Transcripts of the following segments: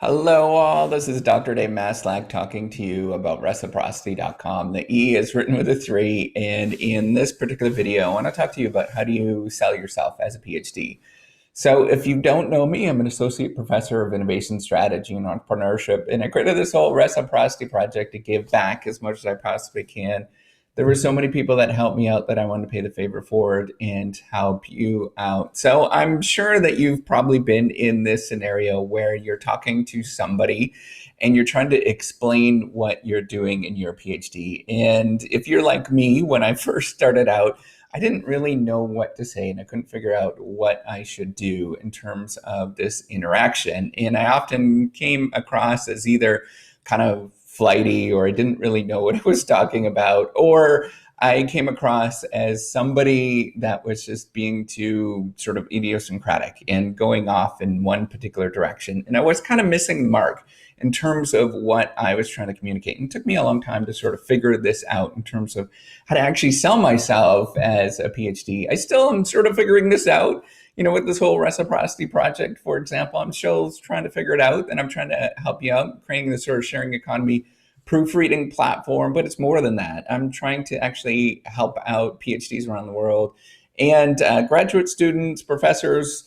Hello all, this is Dr. Dave Maslach talking to you about reciprocity.com. The E is written with a 3, and in this particular video, I want to talk to you about how do you sell yourself as a PhD. So if you don't know me, I'm an associate professor of innovation strategy and entrepreneurship, and I created this whole reciprocity project to give back as much as I possibly can. There were so many people that helped me out that I wanted to pay the favor forward and help you out. So I'm sure that you've probably been in this scenario where you're talking to somebody and you're trying to explain what you're doing in your PhD. And if you're like me, when I first started out, I didn't really know what to say and I couldn't figure out what I should do in terms of this interaction. And I often came across as either kind of flighty, or I didn't really know what I was talking about, or I came across as somebody that was just being too sort of idiosyncratic and going off in one particular direction. And I was kind of missing the mark in terms of what I was trying to communicate. And it took me a long time to sort of figure this out in terms of how to actually sell myself as a PhD. I still am sort of figuring this out. With this whole reciprocity project, for example, I'm still trying to figure it out, and I'm trying to help you out, creating this sort of sharing economy proofreading platform. But it's more than that. I'm trying to actually help out PhDs around the world and graduate students, professors,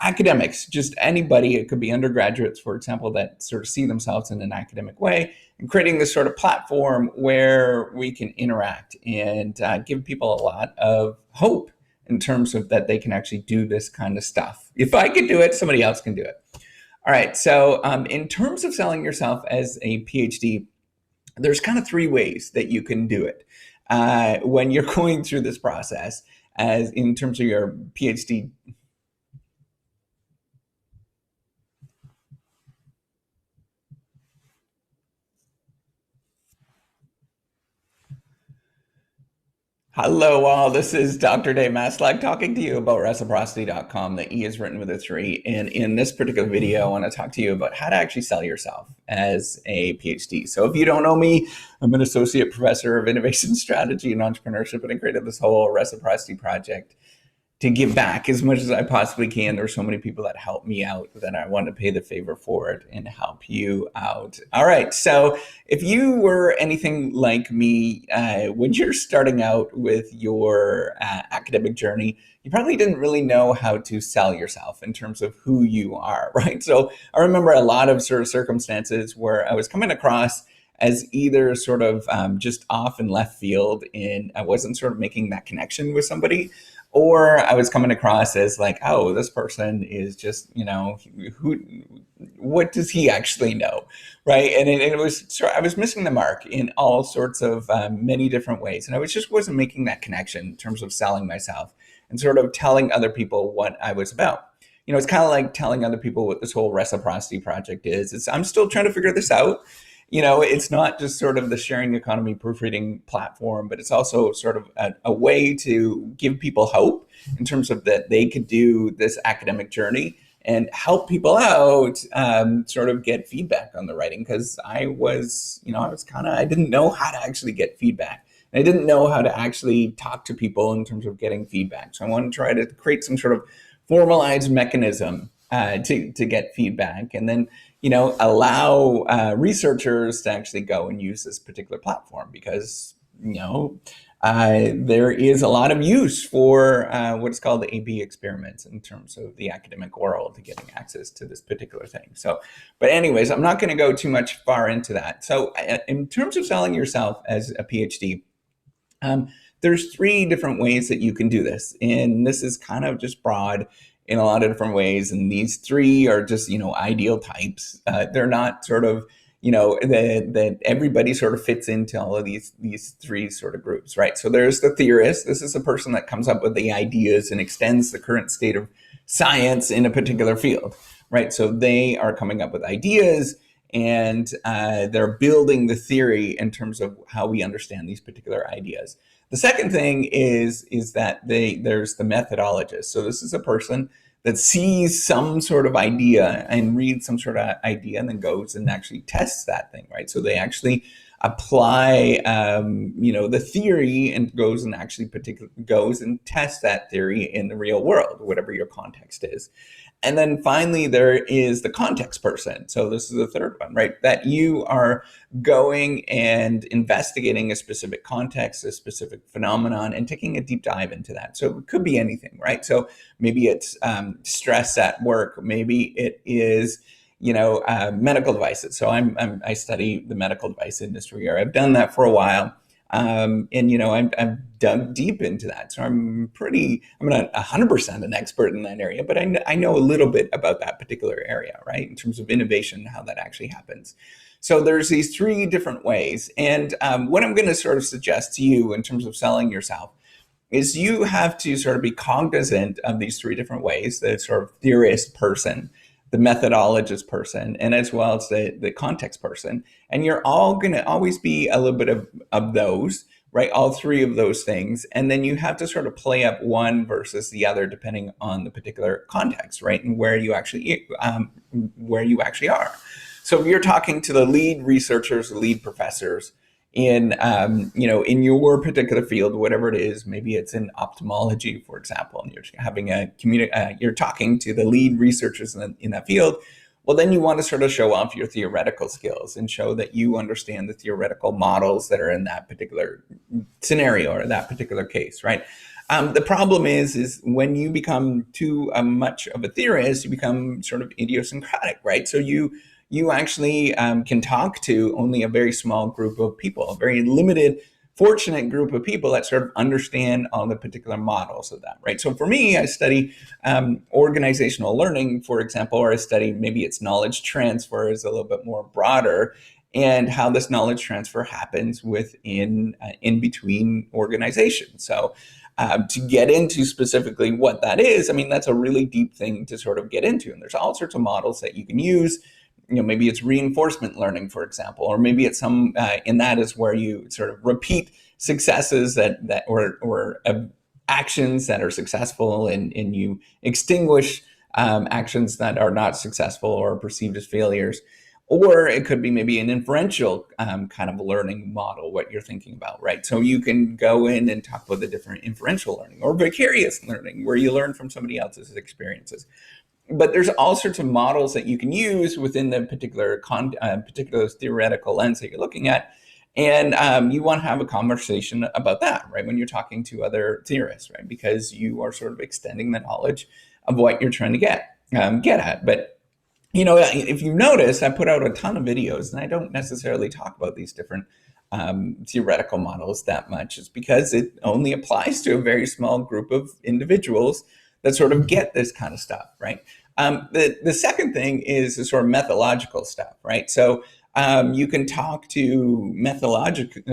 academics, just anybody. It could be undergraduates, for example, that sort of see themselves in an academic way, and creating this sort of platform where we can interact and give people a lot of hope in terms of that they can actually do this kind of stuff. If I could do it, somebody else can do it. All right, so in terms of selling yourself as a PhD, there's kind of 3 ways that you can do it when you're going through this process as in terms of your PhD. Hello all, this is Dr. Dave Maslach talking to you about reciprocity.com. The E is written with a 3. And in this particular video, I want to talk to you about how to actually sell yourself as a PhD. So if you don't know me, I'm an associate professor of innovation strategy and entrepreneurship, and I created this whole reciprocity project to give back as much as I possibly can. There are so many people that help me out that I want to pay the favor forward and help you out. All right. So if you were anything like me, when you're starting out with your academic journey, you probably didn't really know how to sell yourself in terms of who you are, right? So I remember a lot of sort of circumstances where I was coming across as either sort of just off in left field and I wasn't sort of making that connection with somebody, or I was coming across as like, oh, this person is just, what does he actually know, right? And it was, I was missing the mark in all sorts of many different ways. And I wasn't making that connection in terms of selling myself and sort of telling other people what I was about. It's kind of like telling other people what this whole reciprocity project is. I'm still trying to figure this out. It's not just sort of the sharing economy proofreading platform, but it's also sort of a way to give people hope in terms of that they could do this academic journey and help people out, sort of get feedback on the writing. Because I didn't know how to actually get feedback. I didn't know how to actually talk to people in terms of getting feedback. So I want to try to create some sort of formalized mechanism to get feedback, and then allow researchers to actually go and use this particular platform, because there is a lot of use for what's called the A/B experiments in terms of the academic world to getting access to this particular thing. So, but anyways, I'm not going to go too much far into that. So in terms of selling yourself as a PhD, there's 3 different ways that you can do this. And this is kind of just broad in a lot of different ways. And these 3 are just, ideal types. They're not sort of, that everybody sort of fits into all of these 3 sort of groups, right? So there's the theorist. This is a person that comes up with the ideas and extends the current state of science in a particular field, right? So they are coming up with ideas, and they're building the theory in terms of how we understand these particular ideas. The second thing is that there's the methodologist. So this is a person that sees some sort of idea and reads some sort of idea and then goes and actually tests that thing, right? So they actually apply, the theory and goes and tests that theory in the real world, whatever your context is. And then finally, there is the context person. So this is the third one, right? That you are going and investigating a specific context, a specific phenomenon, and taking a deep dive into that. So it could be anything, right? So maybe it's stress at work. Maybe it is, medical devices. So I study the medical device industry, or I've done that for a while. I've dug deep into that. So I'm not 100% an expert in that area, but I know a little bit about that particular area, right? In terms of innovation, how that actually happens. So there's these three different ways. And what I'm going to sort of suggest to you in terms of selling yourself is you have to sort of be cognizant of these three different ways: the sort of theorist person, the methodologist person, and as well as the context person. And you're all going to always be a little bit of those, right? All three of those things. And then you have to sort of play up one versus the other depending on the particular context, right? And where you actually are. So if you're talking to the lead researchers, the lead professors in in your particular field, whatever it is, maybe it's in ophthalmology, for example, and you're having you're talking to the lead researchers in that field. Well, then you want to sort of show off your theoretical skills and show that you understand the theoretical models that are in that particular scenario or that particular case, right? The problem is when you become too much of a theorist, you become sort of idiosyncratic, right? So you actually can talk to only a very small group of people, a very limited, fortunate group of people that sort of understand all the particular models of that, right? So for me, I study organizational learning, for example, or I study maybe it's knowledge transfer is a little bit more broader, and how this knowledge transfer happens within in between organizations. So to get into specifically what that is, I mean, that's a really deep thing to sort of get into. And there's all sorts of models that you can use. Maybe it's reinforcement learning, for example, or maybe it's some in that is where you sort of repeat successes or actions that are successful, and you extinguish actions that are not successful or perceived as failures. Or it could be maybe an inferential kind of learning model, what you're thinking about, right? So you can go in and talk about the different inferential learning or vicarious learning, where you learn from somebody else's experiences. But there's all sorts of models that you can use within the particular theoretical lens that you're looking at. And you want to have a conversation about that, right? When you're talking to other theorists, right? Because you are sort of extending the knowledge of what you're trying to get at. But, if you notice, I put out a ton of videos and I don't necessarily talk about these different theoretical models that much. It's because it only applies to a very small group of individuals that sort of get this kind of stuff, right? The second thing is the sort of methodological stuff, right? So you can talk to methodologists.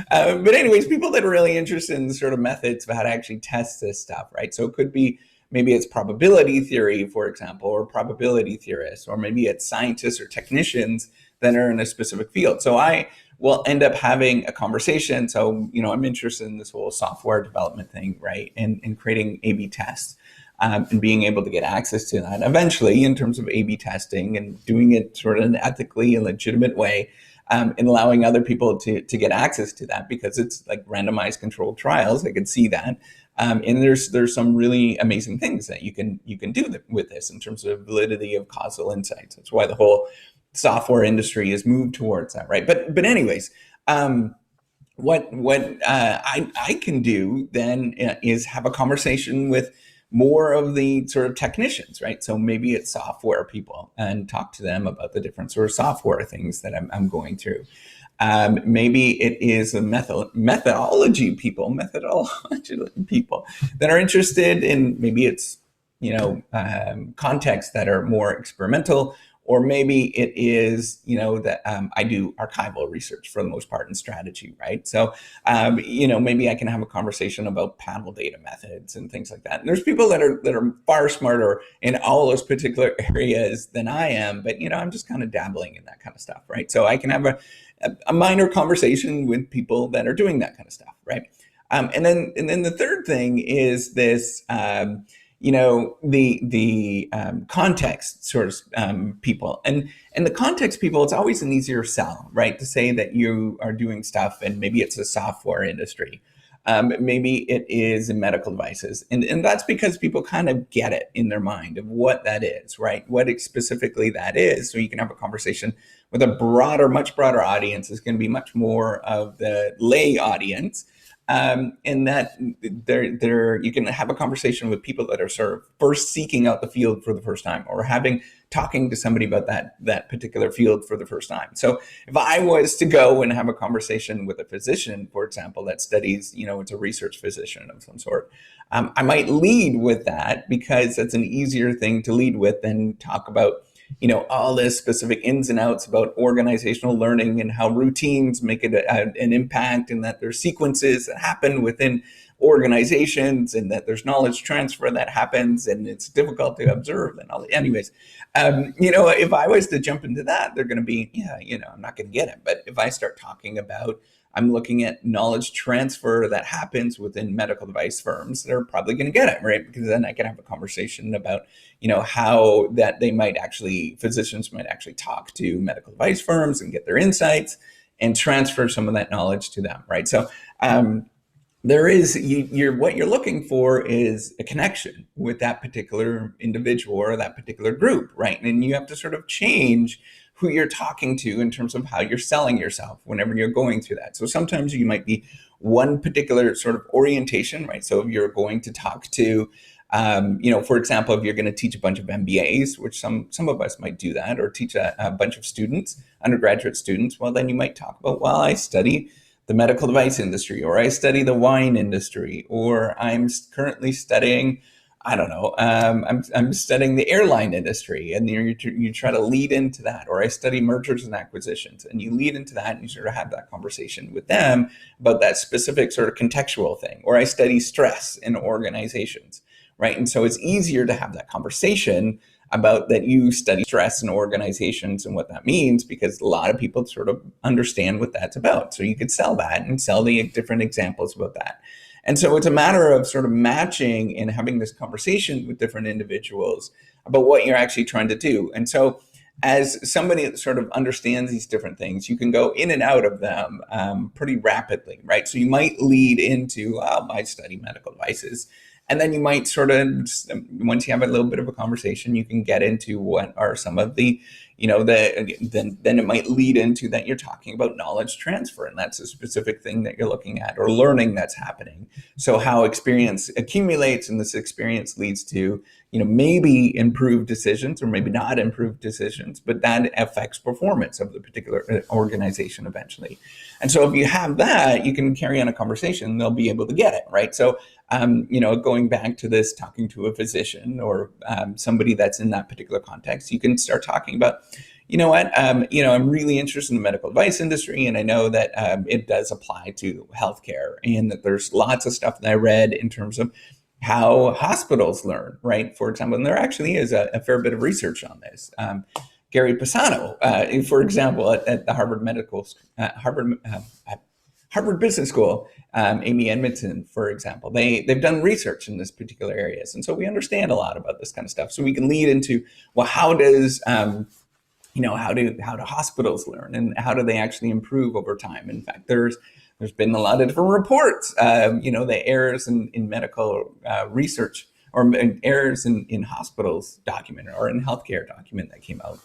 But anyways, people that are really interested in the sort of methods of how to actually test this stuff, right? So it could be, maybe it's probability theory, for example, or probability theorists, or maybe it's scientists or technicians that are in a specific field. So I will end up having a conversation. So, I'm interested in this whole software development thing, right? And creating A/B tests and being able to get access to that eventually in terms of A/B testing and doing it sort of in an ethically and legitimate way, and allowing other people to get access to that, because it's like randomized controlled trials. I could see that. And there's some really amazing things that you can do with this in terms of validity of causal insights. That's why the whole software industry has moved towards that, right? But anyways, what I can do then is have a conversation with more of the sort of technicians, right? So maybe it's software people and talk to them about the different sort of software things that I'm going through. Maybe it is the methodology people that are interested in, maybe it's, contexts that are more experimental, or maybe it is, that I do archival research for the most part in strategy, right? So, maybe I can have a conversation about panel data methods and things like that. And there's people that are far smarter in all those particular areas than I am, but, I'm just kind of dabbling in that kind of stuff, right? So I can have a minor conversation with people that are doing that kind of stuff, right? And then the third thing is this, the context sort of people, and the context people. It's always an easier sell, right? To say that you are doing stuff, and maybe it's a software industry. Maybe it is in medical devices. And that's because people kind of get it in their mind of what that is, right? What specifically that is. So you can have a conversation with a broader, much broader audience. It's going to be much more of the lay audience. And that you can have a conversation with people that are sort of first seeking out the field for the first time, or talking to somebody about that particular field for the first time. So if I was to go and have a conversation with a physician, for example, that studies, it's a research physician of some sort, I might lead with that because that's an easier thing to lead with than talk about all the specific ins and outs about organizational learning and how routines make it an impact, and that there's sequences that happen within organizations, and that there's knowledge transfer that happens, and it's difficult to observe and all. Anyways, if I was to jump into that, they're going to be, I'm not going to get it. But if I start talking about, I'm looking at knowledge transfer that happens within medical device firms, they're probably going to get it, right? Because then I can have a conversation about, how that physicians might actually talk to medical device firms and get their insights and transfer some of that knowledge to them, right? So there is, what you're looking for is a connection with that particular individual or that particular group, right? And you have to sort of change who you're talking to in terms of how you're selling yourself whenever you're going through that. So sometimes you might be one particular sort of orientation, right? So if you're going to talk to, for example, if you're going to teach a bunch of MBAs, which some of us might do that, or teach a bunch of students, undergraduate students, well, then you might talk about, well, I study the medical device industry, or I study the wine industry, or I'm currently studying, I don't know, I'm studying the airline industry, and you try to lead into that. Or I study mergers and acquisitions, and you lead into that, and you sort of have that conversation with them about that specific sort of contextual thing. Or I study stress in organizations, right? And so it's easier to have that conversation about that you study stress in organizations and what that means, because a lot of people sort of understand what that's about. So you could sell that and sell the different examples about that. And so it's a matter of sort of matching and having this conversation with different individuals about what you're actually trying to do. And so as somebody that sort of understands these different things, you can go in and out of them pretty rapidly, right? So you might lead into, I study medical devices. And then you might sort of, once you have a little bit of a conversation, you can get into what are some of the, then it might lead into that you're talking about knowledge transfer. And that's a specific thing that you're looking at, or learning that's happening. So how experience accumulates, and this experience leads to, maybe improved decisions or maybe not improved decisions, but that affects performance of the particular organization eventually. And so if you have that, you can carry on a conversation, they'll be able to get it, right? So going back to this, talking to a physician or somebody that's in that particular context, you can start talking about, I'm really interested in the medical device industry, and I know that it does apply to healthcare, and that there's lots of stuff that I read in terms of how hospitals learn, right? For example, and there actually is a fair bit of research on this. Gary Pisano, for example, at the Harvard Business School, Amy Edmondson, for example, they've done research in this particular areas. And so we understand a lot about this kind of stuff. So we can lead into, well, how do hospitals learn, and how do they actually improve over time? In fact, there's been a lot of different reports, the errors in medical research, or errors in hospitals document, or in healthcare document that came out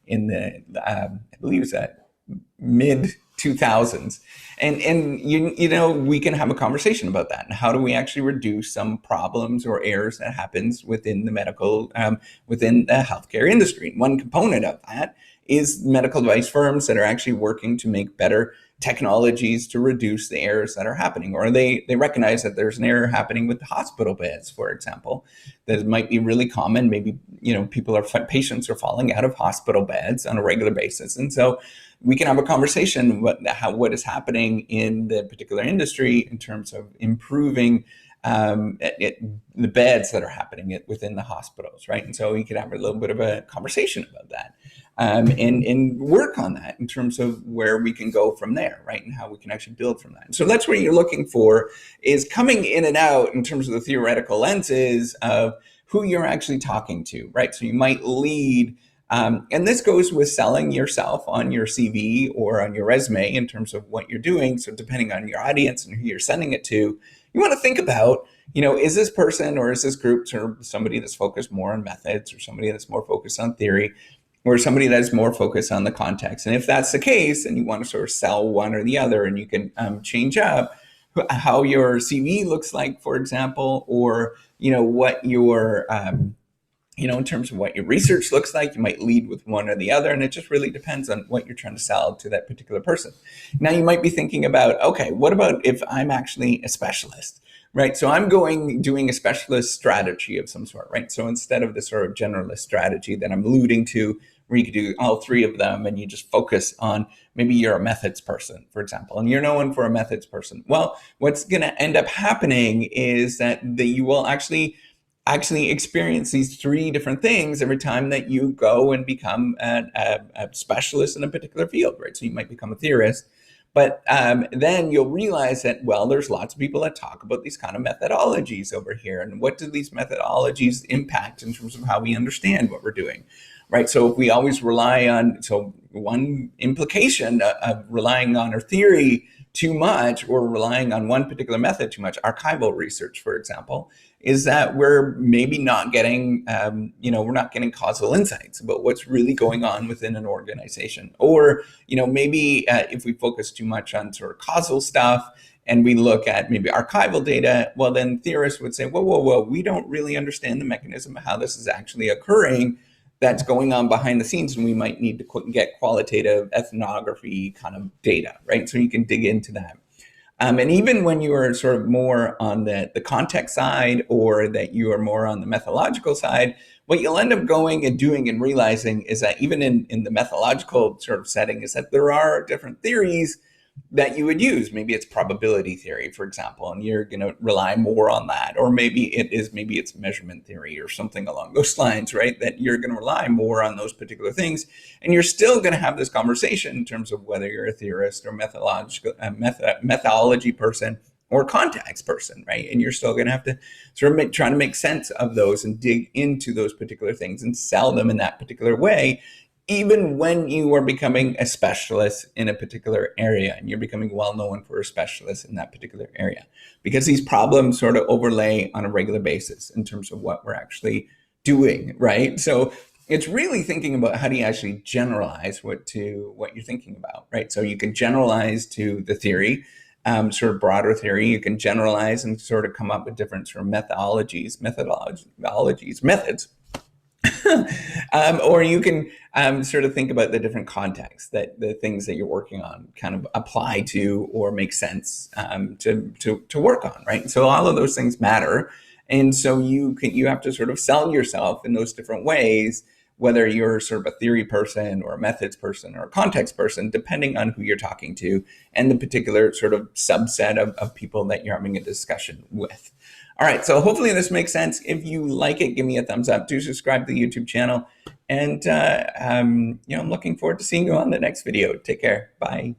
in the, I believe it was that mid 2000s. And we can have a conversation about that. And how do we actually reduce some problems or errors that happens within the within the healthcare industry? And one component of that is medical device firms that are actually working to make better technologies to reduce the errors that are happening. Or they recognize that there's an error happening with the hospital beds, for example, that might be really common. Maybe, patients are falling out of hospital beds on a regular basis. And so we can have a conversation about what is happening in the particular industry in terms of improving the beds that are happening within the hospitals, right? And so we could have a little bit of a conversation about that, and work on that in terms of where we can go from there, right? And how we can actually build from that. And so that's what you're looking for, is coming in and out in terms of the theoretical lenses of who you're actually talking to, right? So you might lead And this goes with selling yourself on your CV or on your resume in terms of what you're doing. So depending on your audience and who you're sending it to, you want to think about, is this person or is this group sort of somebody that's focused more on methods, or somebody that's more focused on theory, or somebody that's more focused on the context? And if that's the case, then you want to sort of sell one or the other, and you can change up how your CV looks like, for example, or what your in terms of what your research looks like. You might lead with one or the other, and it just really depends on what you're trying to sell to that particular person. Now, you might be thinking about, okay, what about if I'm actually a specialist, right? So I'm doing a specialist strategy of some sort, right? So instead of the sort of generalist strategy that I'm alluding to, where you could do all three of them and you just focus on, maybe you're a methods person, for example, and you're known for a methods person. Well, what's going to end up happening is that you will actually experience these three different things every time that you go and become a specialist in a particular field, right? So you might become a theorist, but then you'll realize that, well, there's lots of people that talk about these kind of methodologies over here. And what do these methodologies impact in terms of how we understand what we're doing, right? So if we always rely on, so one implication of relying on our theory too much, or relying on one particular method too much, archival research, for example, is that we're maybe not getting, we're not getting causal insights about what's really going on within an organization. Or, maybe if we focus too much on sort of causal stuff and we look at maybe archival data, well, then theorists would say, whoa, we don't really understand the mechanism of how this is actually occurring, that's going on behind the scenes, and we might need to get qualitative ethnography kind of data, right? So you can dig into that. And even when you are sort of more on the context side, or that you are more on the methodological side, what you'll end up going and doing and realizing is that even in the methodological sort of setting, is that there are different theories that you would use. Maybe it's probability theory, for example, and you're going to rely more on that. Or maybe it's measurement theory or something along those lines, right? That you're going to rely more on those particular things. And you're still going to have this conversation in terms of whether you're a theorist or methodology person or context person, right? And you're still going to have to sort of try to make sense of those and dig into those particular things and sell them in that particular way, even when you are becoming a specialist in a particular area and you're becoming well known for a specialist in that particular area, because these problems sort of overlay on a regular basis in terms of what we're actually doing, right? So it's really thinking about how do you actually generalize what you're thinking about, right? So you can generalize to the theory, sort of broader theory. You can generalize and sort of come up with different sort of methods, or you can sort of think about the different contexts that the things that you're working on kind of apply to or make sense to work on, right? So all of those things matter, and so you have to sort of sell yourself in those different ways, whether you're sort of a theory person or a methods person or a context person, depending on who you're talking to and the particular sort of subset of people that you're having a discussion with. All right, so hopefully this makes sense. If you like it, give me a thumbs up. Do subscribe to the YouTube channel. And I'm looking forward to seeing you on the next video. Take care. Bye.